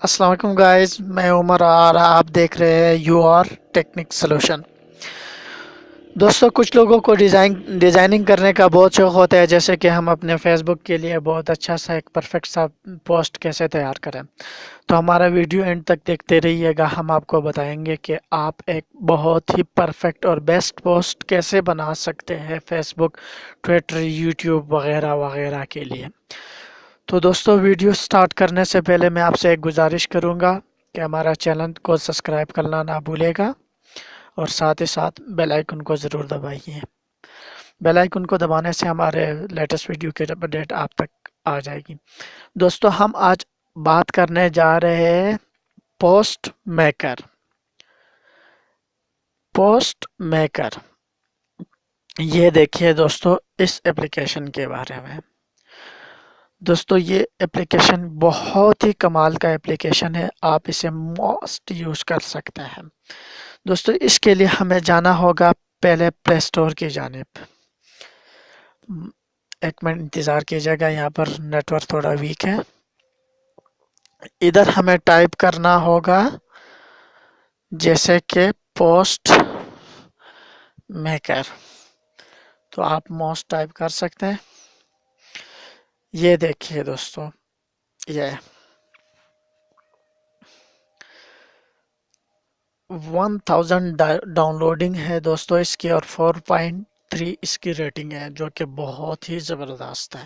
السلام علیکم گائز، میں عمر اور آپ دیکھ رہے ہیں یو آر ٹیکنک سلوشن۔ دوستوں، کچھ لوگوں کو ڈیزائننگ کرنے کا بہت شوق ہوتا ہے، جیسے کہ ہم اپنے فیس بک کے لیے بہت اچھا سا ایک پرفیکٹ سا پوسٹ کیسے تیار کریں۔ تو ہمارا ویڈیو اینڈ تک دیکھتے رہیے گا، ہم آپ کو بتائیں گے کہ آپ ایک بہت ہی پرفیکٹ اور بیسٹ پوسٹ کیسے بنا سکتے ہیں فیس بک، ٹویٹر، یوٹیوب وغیرہ وغیرہ کے لیے۔ تو دوستو، ویڈیو سٹارٹ کرنے سے پہلے میں آپ سے ایک گزارش کروں گا کہ ہمارا چینل کو سبسکرائب کرنا نہ بھولے گا اور ساتھ ہی ساتھ بیل آئیکن کو ضرور دبائیے۔ بیل آئیکن کو دبانے سے ہمارے لیٹسٹ ویڈیو کی اپڈیٹ آپ تک آ جائے گی۔ دوستو، ہم آج بات کرنے جا رہے ہیں پوسٹ میکر۔ پوسٹ میکر، یہ دیکھیے دوستو اس ایپلیکیشن کے بارے میں۔ دوستو، یہ ایپلیکیشن بہت ہی کمال کا ایپلیکیشن ہے، آپ اسے موسٹ یوز کر سکتے ہیں۔ دوستو، اس کے لیے ہمیں جانا ہوگا پہلے پلے اسٹور کی جانب۔ ایک منٹ انتظار کیجیے گا، یہاں پر نیٹ ورک تھوڑا ویک ہے۔ ادھر ہمیں ٹائپ کرنا ہوگا جیسے کہ پوسٹ میکر، تو آپ موسٹ ٹائپ کر سکتے ہیں۔ یہ دیکھیے دوستو، یہ 1000 ڈاؤن لوڈنگ ہے دوستو اس کی، اور 4.3 اس کی ریٹنگ ہے، جو کہ بہت ہی زبردست ہے۔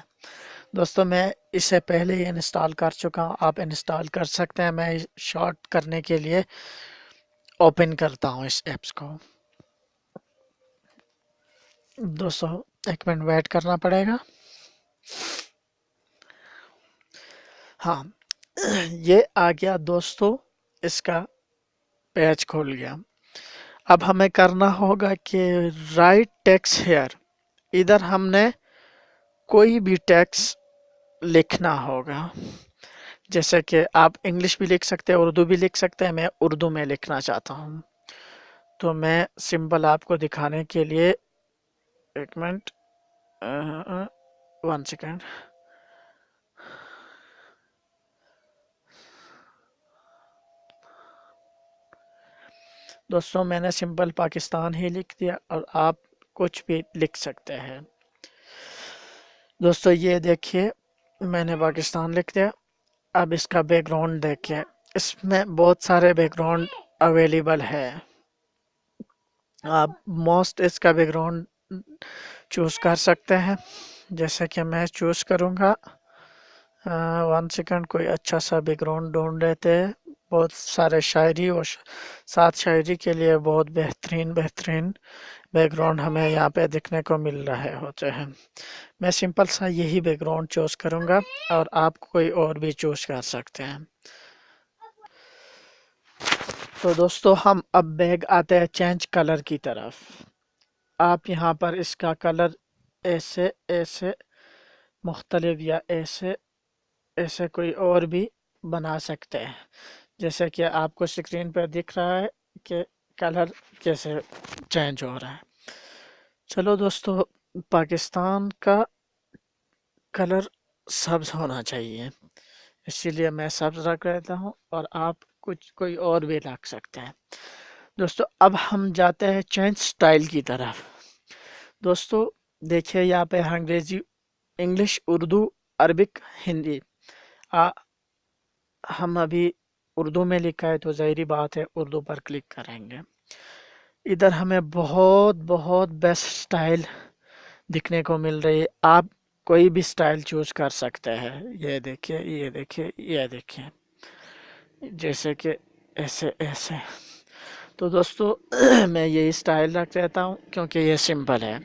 دوستو، میں اسے پہلے ہی انسٹال کر چکا ہوں، آپ انسٹال کر سکتے ہیں۔ میں شارٹ کرنے کے لیے اوپن کرتا ہوں اس ایپس کو۔ دوستو، ایک منٹ ویٹ کرنا پڑے گا۔ ہاں، یہ آ گیا دوستو، اس کا پیج کھول گیا۔ اب ہمیں کرنا ہوگا کہ رائٹ ٹیکس ہیئر، ادھر ہم نے کوئی بھی ٹیکس لکھنا ہوگا، جیسے کہ آپ انگلش بھی لکھ سکتے ہیں، اردو بھی لکھ سکتے ہیں۔ میں اردو میں لکھنا چاہتا ہوں، تو میں سمپل آپ کو دکھانے کے لیے ایک منٹ، 1 سیکنڈ۔ دوستوں، میں نے سمپل پاکستان ہی لکھ دیا، اور آپ کچھ بھی لکھ سکتے ہیں۔ دوستو، یہ دیکھیے میں نے پاکستان لکھ دیا۔ اب اس کا بیک گراؤنڈ دیکھیں، اس میں بہت سارے بیک گراؤنڈ اویلیبل ہے۔ آپ موسٹ اس کا بیک گراؤنڈ چوز کر سکتے ہیں، جیسے کہ میں چوز کروں گا 1 سیکنڈ، کوئی اچھا سا بیک گراؤنڈ ڈھونڈ لیتے ہیں۔ بہت سارے شاعری اور ساتھ شاعری کے لیے بہت بہترین بیک گراؤنڈ ہمیں یہاں پہ دیکھنے کو مل رہے ہوتے ہیں۔ میں سمپل سا یہی بیک گراؤنڈ چوز کروں گا، اور آپ کوئی اور بھی چوز کر سکتے ہیں۔ تو دوستو، ہم اب بیگ آتے ہیں چینج کلر کی طرف۔ آپ یہاں پر اس کا کلر ایسے مختلف یا ایسے کوئی اور بھی بنا سکتے ہیں، جیسے کہ آپ کو اسکرین پہ دکھ رہا ہے کہ کلر کیسے چینج ہو رہا ہے۔ چلو دوستو، پاکستان کا کلر سبز ہونا چاہیے، اسی لیے میں سبز رکھ لیتا ہوں، اور آپ کوئی اور بھی رکھ سکتے ہیں۔ دوستو، اب ہم جاتے ہیں چینج سٹائل کی طرف۔ دوستو دیکھیے، یہاں پہ انگریزی، انگلش، اردو، عربک، ہندی۔ ہم ابھی اردو میں لکھا ہے، تو ظاہری بات ہے اردو پر کلک کریں گے۔ ادھر ہمیں بہت بیسٹ سٹائل دکھنے کو مل رہی ہے، آپ کوئی بھی سٹائل چوز کر سکتے ہیں۔ یہ دیکھیے، یہ دیکھیے، یہ دیکھیے، جیسے کہ ایسے۔ تو دوستو، میں یہی سٹائل رکھ لیتا ہوں کیونکہ یہ سمپل ہے۔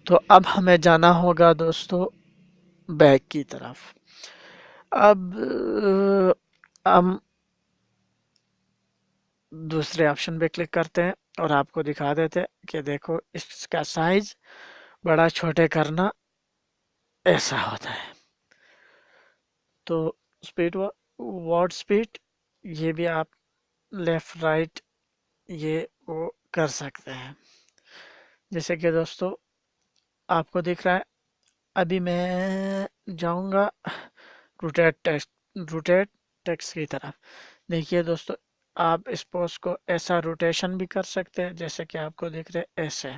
تو اب ہمیں جانا ہوگا دوستو بیک کی طرف۔ اب ہم دوسرے آپشن پہ کلک کرتے ہیں، اور آپ کو دکھا دیتے کہ دیکھو اس کا سائز بڑا چھوٹے کرنا ایسا ہوتا ہے۔ تو سپیڈ، ورڈ سپیڈ، یہ بھی آپ لیفٹ رائٹ یہ وہ کر سکتے ہیں، جیسے کہ دوستو آپ کو دکھ رہا ہے۔ ابھی میں جاؤں گا روٹیٹ ٹیکسٹ، روٹیٹ ٹیکسٹ کی طرف. دیکھیے دوستو آپ اس پوسٹ کو ایسا روٹیشن بھی کر سکتے ہیں جیسے کہ آپ کو دیکھ رہے ایسے،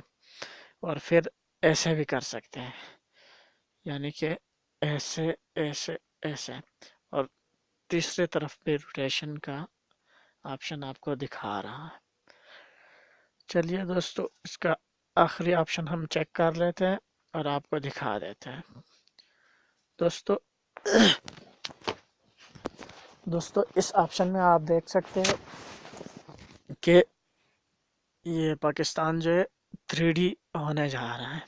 اور پھر ایسے بھی کر سکتے ہیں، یعنی کہ ایسے ایسے ایسے، اور تیسرے طرف بھی روٹیشن کا آپشن آپ کو دکھا رہا ہے. چلیے دوستو اس کا آخری آپشن ہم چیک کر لیتے ہیں اور آپ کو دکھا دیتے ہیں. دوستو اس آپشن میں آپ دیکھ سکتے ہیں کہ یہ پاکستان جو ہے 3D ہونے جا رہا ہے.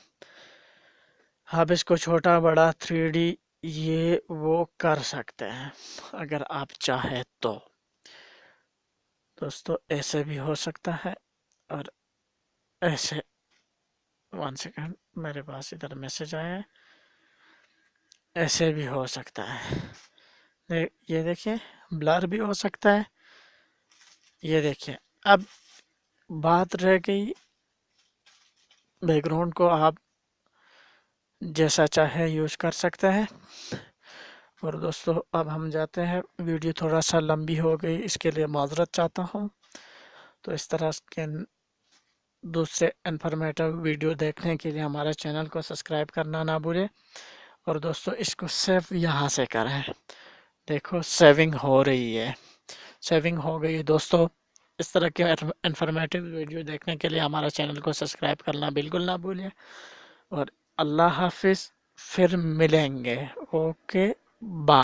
آپ اس کو چھوٹا بڑا 3D یہ وہ کر سکتے ہیں اگر آپ چاہیں تو. دوستو ایسے بھی ہو سکتا ہے اور ایسے. 1 سیکنڈ میرے پاس ادھر میسج آیا ہے. ایسے بھی ہو سکتا ہے، یہ دیکھیں بلر بھی ہو سکتا ہے. یہ دیکھیں اب بات رہ گئی بیک گراؤنڈ کو آپ جیسا چاہے یوز کر سکتے ہیں. اور دوستو اب ہم جاتے ہیں، ویڈیو تھوڑا سا لمبی ہو گئی اس کے لیے معذرت چاہتا ہوں. تو اس طرح کے دوسرے انفارمیٹو ویڈیو دیکھنے کے لیے ہمارے چینل کو سبسکرائب کرنا نہ بھولیں. اور دوستو اس کو سیو یہاں سے کریں، دیکھو سیونگ ہو رہی ہے، سیونگ ہو گئی. دوستو اس طرح کے انفارمیٹو ویڈیو دیکھنے کے لیے ہمارا چینل کو سبسکرائب کرنا بالکل نہ بھولیں. اور اللہ حافظ، پھر ملیں گے. Okay bye.